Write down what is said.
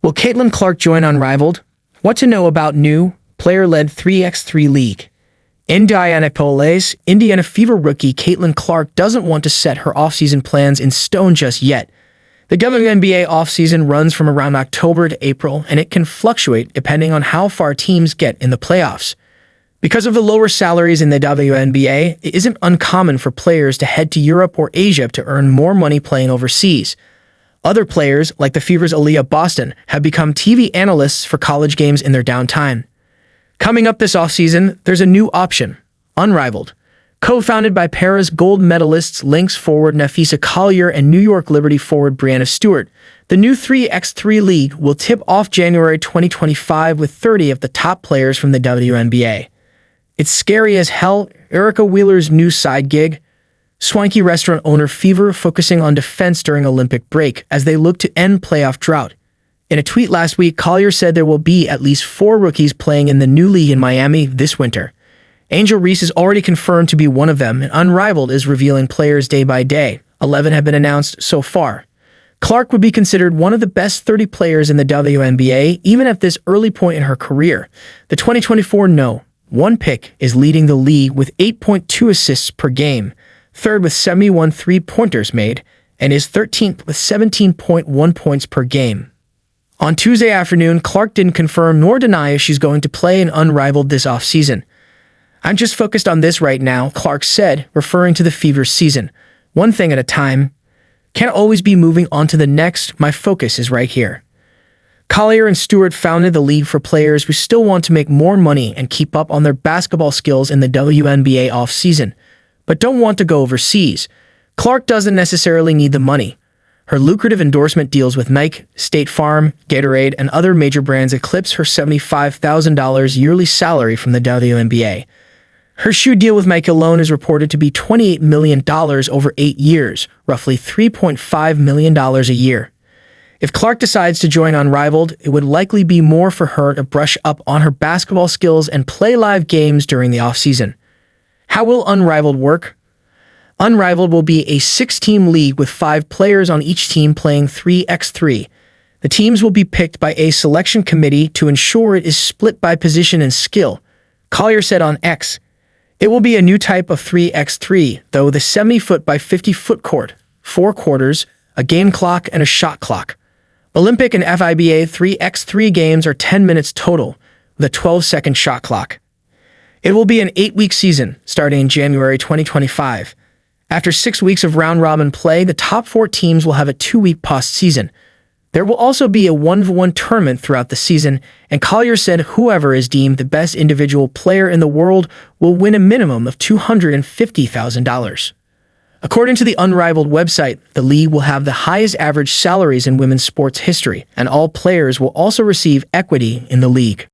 Will Caitlin Clark join Unrivaled? What to know about new, player-led 3x3 league. Indianapolis, Indiana Fever rookie Caitlin Clark doesn't want to set her offseason plans in stone just yet. The WNBA offseason runs from around October to April, and it can fluctuate depending on how far teams get in the playoffs. Because of the lower salaries in the WNBA, it isn't uncommon for players to head to Europe or Asia to earn more money playing overseas. Other players, like the Fever's Aliyah Boston, have become TV analysts for college games in their downtime. Coming up this offseason, there's a new option, Unrivaled. Co-founded by Paris gold medalists Lynx forward Napheesa Collier and New York Liberty forward Breanna Stewart, the new 3x3 league will tip off January 2025 with 30 of the top players from the WNBA. It's scary as hell. Erica Wheeler's new side gig. Swanky restaurant owner Fever focusing on defense during Olympic break as they look to end playoff drought. In a tweet last week, Collier said there will be at least 4 rookies playing in the new league in Miami this winter. Angel Reese is already confirmed to be one of them, and Unrivaled is revealing players day by day. 11 have been announced so far. Clark would be considered one of the best 30 players in the WNBA, even at this early point in her career. The 2024 No.1 pick is leading the league with 8.2 assists per game, third with 71 three-pointers made, and is 13th with 17.1 points per game. On Tuesday afternoon, Clark didn't confirm nor deny if she's going to play in Unrivaled this offseason. "I'm just focused on this right now," Clark said, referring to the Fever's season. "One thing at a time. Can't always be moving on to the next. My focus is right here." Collier and Stewart founded the league for players who still want to make more money and keep up on their basketball skills in the WNBA offseason, but don't want to go overseas. Clark doesn't necessarily need the money. Her lucrative endorsement deals with Nike, State Farm, Gatorade, and other major brands eclipse her $75,000 yearly salary from the WNBA. Her shoe deal with Nike alone is reported to be $28 million over 8 years, roughly $3.5 million a year. If Clark decides to join Unrivaled, it would likely be more for her to brush up on her basketball skills and play live games during the offseason. How will Unrivaled work? Unrivaled will be a 6-team league with 5 players on each team playing 3x3. The teams will be picked by a selection committee to ensure it is split by position and skill. Collier said on X, "It will be a new type of 3x3, though, with a 70-foot by 50-foot court, 4 quarters, a game clock, and a shot clock. Olympic and FIBA 3x3 games are 10 minutes total, with a 12-second shot clock. It will be an 8-week season, starting in January 2025. After 6 weeks of round-robin play, the top 4 teams will have a 2-week postseason. There will also be a 1-1 tournament throughout the season, and Collier said whoever is deemed the best individual player in the world will win a minimum of $250,000. According to the Unrivaled website, the league will have the highest average salaries in women's sports history, and all players will also receive equity in the league.